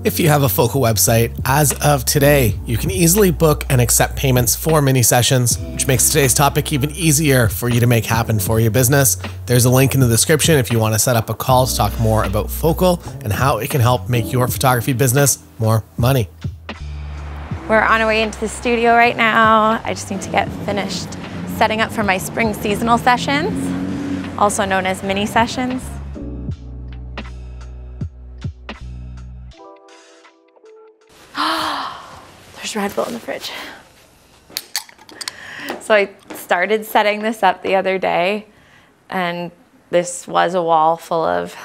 If you have a Focal website, as of today, you can easily book and accept payments for mini sessions, which makes today's topic even easier for you to make happen for your business. There's a link in the description if you want to set up a call to talk more about Focal and how it can help make your photography business more money. We're on our way into the studio right now. I just need to get finished setting up for my spring seasonal sessions, also known as mini sessions. There's Red Bull in the fridge. So I started setting this up the other day, and this was a wall full of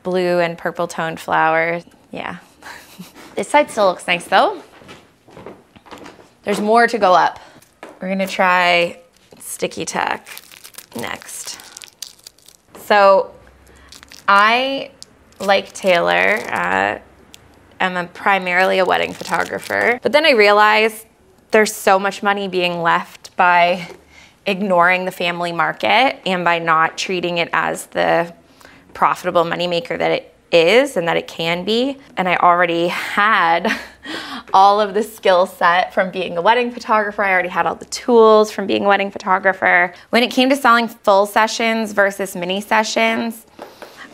blue and purple toned flowers. Yeah. This side still looks nice though. There's more to go up. We're gonna try sticky tack next. So I, like Taylor, I'm primarily a wedding photographer, but then I realized there's so much money being left by ignoring the family market and by not treating it as the profitable moneymaker that it is and that it can be. And I already had all of the skill set from being a wedding photographer. I already had all the tools from being a wedding photographer. When it came to selling full sessions versus mini sessions,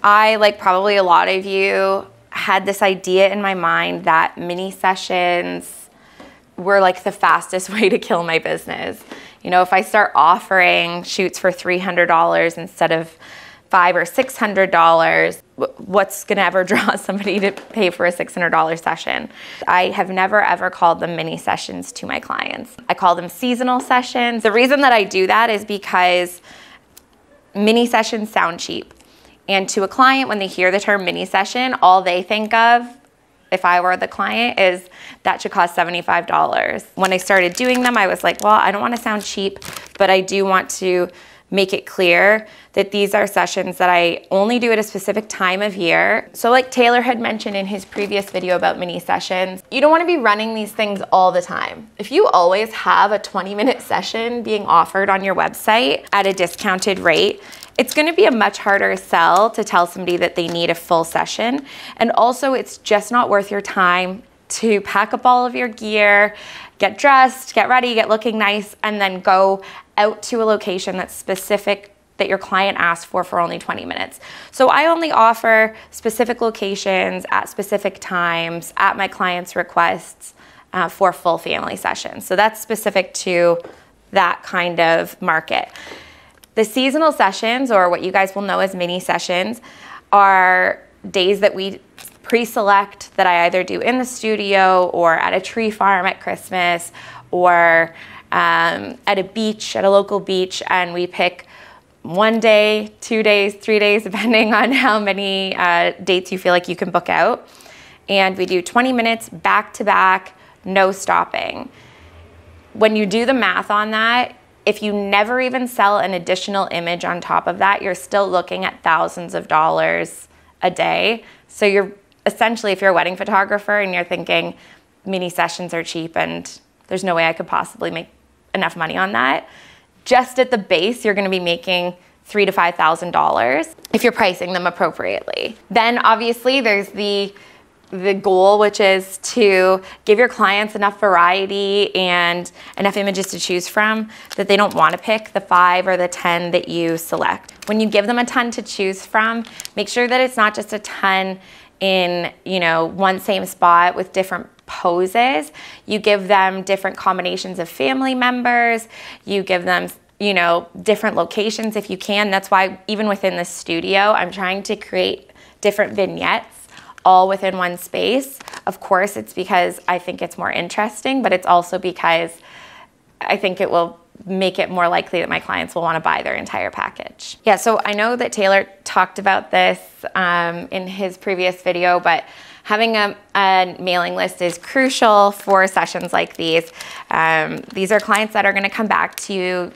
I, like probably a lot of you, had this idea in my mind that mini sessions were like the fastest way to kill my business. You know, if I start offering shoots for $300 instead of $500 or $600, what's gonna ever draw somebody to pay for a $600 session? I have never ever called them mini sessions to my clients. I call them seasonal sessions. The reason that I do that is because mini sessions sound cheap. And to a client, when they hear the term mini session, all they think of, if I were the client, is that should cost $75. When I started doing them, I was like, well, I don't want to sound cheap, but I do want to make it clear that these are sessions that I only do at a specific time of year. So like Taylor had mentioned in his previous video about mini sessions, you don't want to be running these things all the time. If you always have a 20-minute session being offered on your website at a discounted rate, it's going to be a much harder sell to tell somebody that they need a full session. And also, it's just not worth your time to pack up all of your gear, get dressed, get ready, get looking nice, and then go out to a location that's specific that your client asked for only 20 minutes. So I only offer specific locations at specific times at my clients' requests for full family sessions. So that's specific to that kind of market. The seasonal sessions, or what you guys will know as mini sessions, are days that we pre-select that I either do in the studio or at a tree farm at Christmas or at a beach, at a local beach, and we pick 1 day, 2 days, 3 days, depending on how many dates you feel like you can book out. And we do 20 minutes back to back, no stopping. When you do the math on that, if you never even sell an additional image on top of that, you're still looking at thousands of dollars a day. So you're essentially, if you're a wedding photographer and you're thinking mini sessions are cheap and there's no way I could possibly make enough money on that, just at the base, you're gonna be making $3,000 to $5,000 if you're pricing them appropriately. Then obviously there's the goal, which is to give your clients enough variety and enough images to choose from that they don't want to pick the 5 or the 10 that you select. When you give them a ton to choose from, make sure that it's not just a ton in, you know, one same spot with different poses. You give them different combinations of family members. You give them, you know, different locations if you can. That's why even within the studio, I'm trying to create different vignettes all within one space. Of course, it's because I think it's more interesting, but it's also because I think it will make it more likely that my clients will want to buy their entire package. Yeah, so I know that Taylor talked about this in his previous video, but having a mailing list is crucial for sessions like these. These are clients that are going to come back to you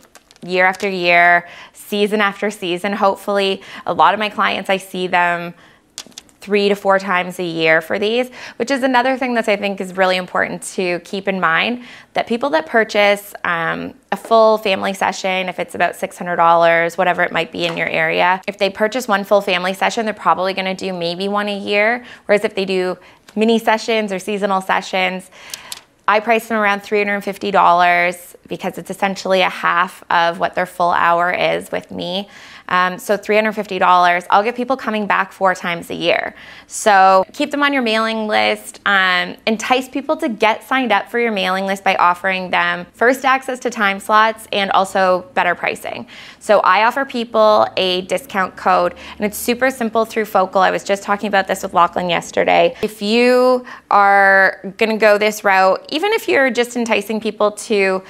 year after year, season after season, hopefully. A lot of my clients, I see them 3 to 4 times a year for these, which is another thing that I think is really important to keep in mind, that people that purchase a full family session, if it's about $600, whatever it might be in your area, if they purchase one full family session, they're probably gonna do maybe one a year, whereas if they do mini sessions or seasonal sessions. I price them around $350 because it's essentially a half of what their full hour is with me. So $350, I'll get people coming back 4 times a year. So keep them on your mailing list. Entice people to get signed up for your mailing list by offering them first access to time slots and also better pricing. So I offer people a discount code, and it's super simple through Focal. I was just talking about this with Lachlan yesterday. If you are gonna go this route, even if you're just enticing people to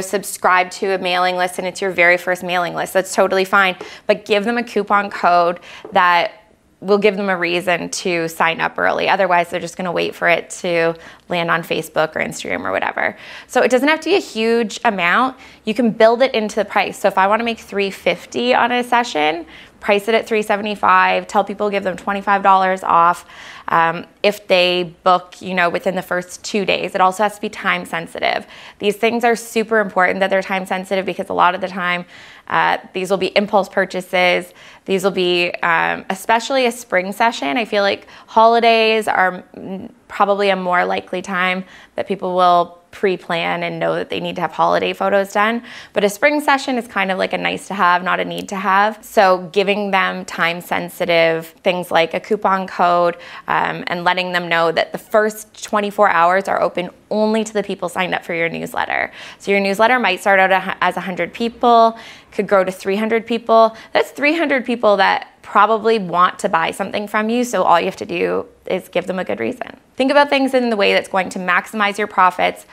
subscribe to a mailing list and it's your very first mailing list, that's totally fine. But give them a coupon code that will give them a reason to sign up early. Otherwise, they're just gonna wait for it to land on Facebook or Instagram or whatever. So it doesn't have to be a huge amount. You can build it into the price. So if I wanna make $350 on a session, price it at $375, tell people, give them $25 off if they book, within the first 2 days. It also has to be time sensitive. These things are super important that they're time sensitive because a lot of the time, these will be impulse purchases. These will be, especially a spring session. I feel like holidays are probably a more likely time that people will pre-plan and know that they need to have holiday photos done. But a spring session is kind of like a nice to have, not a need to have. So giving them time sensitive things like a coupon code and letting them know that the first 24 hours are open only to the people signed up for your newsletter. So your newsletter might start out as 100 people, could grow to 300 people. That's 300 people that probably want to buy something from you, so all you have to do is give them a good reason. Think about things in the way that's going to maximize your profits.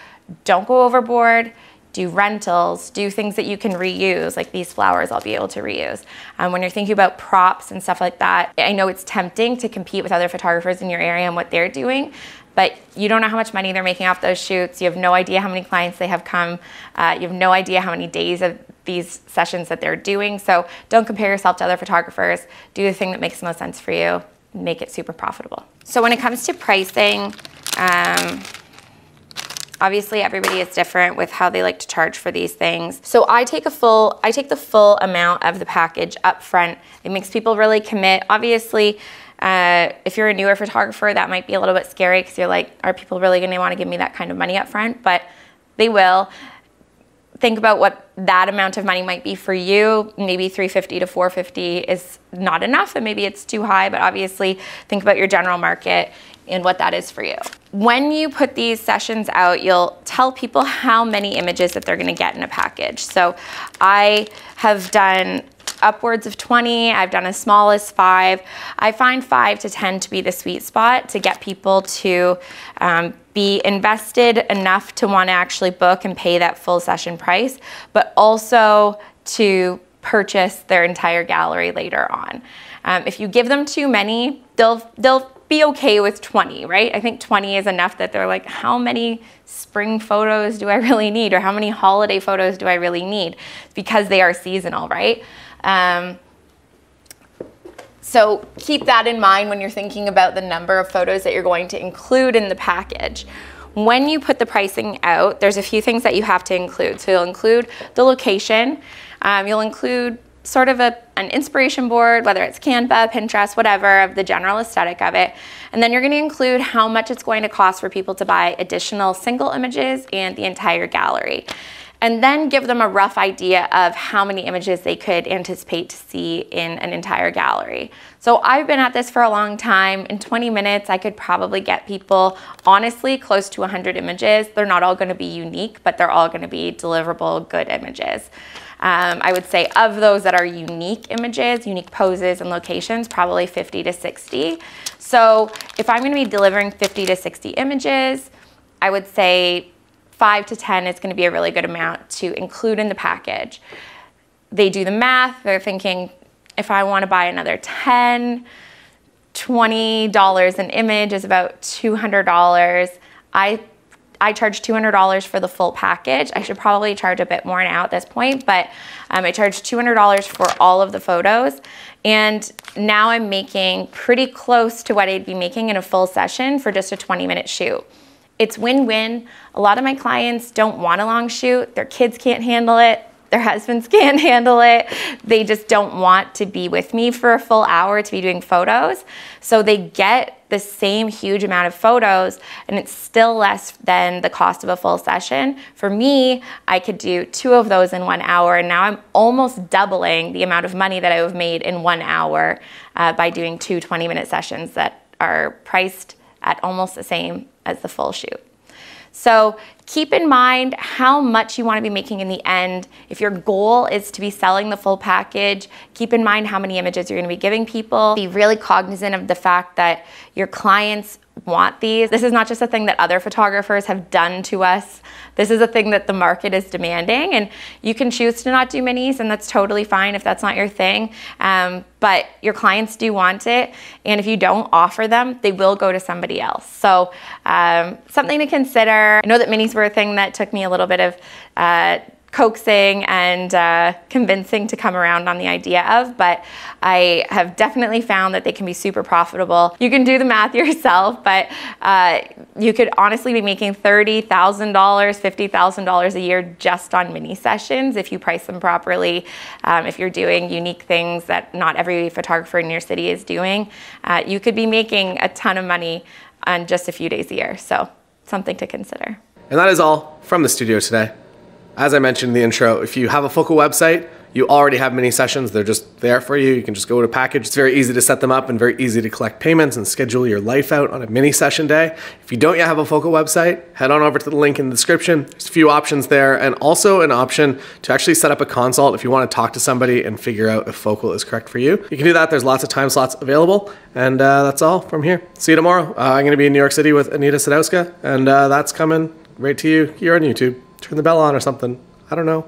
Don't go overboard. Do rentals, do things that you can reuse, like these flowers I'll be able to reuse. When you're thinking about props and stuff like that, I know it's tempting to compete with other photographers in your area and what they're doing, but you don't know how much money they're making off those shoots. You have no idea how many clients they have come. You have no idea how many days of these sessions that they're doing. So don't compare yourself to other photographers. Do the thing that makes the most sense for you. Make it super profitable. So when it comes to pricing, obviously everybody is different with how they like to charge for these things. So I take the full amount of the package up front. It makes people really commit. Obviously, if you're a newer photographer, that might be a little bit scary because you're like, are people really gonna wanna give me that kind of money up front? But they will. Think about what that amount of money might be for you. Maybe $350 to $450 is not enough, and maybe it's too high, but obviously think about your general market and what that is for you. When you put these sessions out, you'll tell people how many images that they're gonna get in a package. So I have done upwards of 20, I've done as small as 5. I find 5 to 10 to be the sweet spot to get people to be invested enough to want to actually book and pay that full session price, but also to purchase their entire gallery later on. If you give them too many, they'll be okay with 20, right? I think 20 is enough that they're like, how many spring photos do I really need? Or how many holiday photos do I really need? Because they are seasonal, right? So keep that in mind when you're thinking about the number of photos that you're going to include in the package. When you put the pricing out, there's a few things that you have to include. So you'll include the location, you'll include sort of an inspiration board, whether it's Canva, Pinterest, whatever, of the general aesthetic of it. And then you're gonna include how much it's going to cost for people to buy additional single images and the entire gallery. And then give them a rough idea of how many images they could anticipate to see in an entire gallery. So I've been at this for a long time. In 20 minutes, I could probably get people, honestly, close to 100 images. They're not all gonna be unique, but they're all gonna be deliverable, good images. I would say of those that are unique images, unique poses and locations, probably 50 to 60. So if I'm gonna be delivering 50 to 60 images, I would say 5 to 10 is gonna be a really good amount to include in the package. They do the math, they're thinking, if I wanna buy another 10, $20 an image is about $200. I charge $200 for the full package. I should probably charge a bit more now at this point, but I charge $200 for all of the photos. And now I'm making pretty close to what I'd be making in a full session for just a 20-minute shoot. It's win-win. A lot of my clients don't want a long shoot. Their kids can't handle it. Their husbands can't handle it. They just don't want to be with me for a full hour to be doing photos. So they get the same huge amount of photos and it's still less than the cost of a full session. For me, I could do 2 of those in 1 hour, and now I'm almost doubling the amount of money that I have made in 1 hour by doing 2 20-minute sessions that are priced at almost the same as the full shoot. So keep in mind how much you want to be making in the end. If your goal is to be selling the full package, keep in mind how many images you're going to be giving people. Be really cognizant of the fact that your clients want these. This is not just a thing that other photographers have done to us. This is a thing that the market is demanding, and you can choose to not do minis, and that's totally fine if that's not your thing. But your clients do want it, and if you don't offer them, they will go to somebody else. So something to consider. I know that minis were a thing that took me a little bit of coaxing and convincing to come around on the idea of, but I have definitely found that they can be super profitable. You can do the math yourself, but you could honestly be making $30,000, $50,000 a year just on mini sessions if you price them properly. If you're doing unique things that not every photographer in your city is doing, you could be making a ton of money on just a few days a year. So something to consider. And that is all from the studio today. As I mentioned in the intro, if you have a Focal website, you already have mini sessions. They're just there for you. You can just go to package. It's very easy to set them up and very easy to collect payments and schedule your life out on a mini session day. If you don't yet have a Focal website, head on over to the link in the description. There's a few options there, and also an option to actually set up a consult if you want to talk to somebody and figure out if Focal is correct for you. You can do that. There's lots of time slots available. And that's all from here. See you tomorrow. I'm going to be in New York City with Anita Sadowska, and that's coming right to you here on YouTube. Turn the bell on or something. I don't know.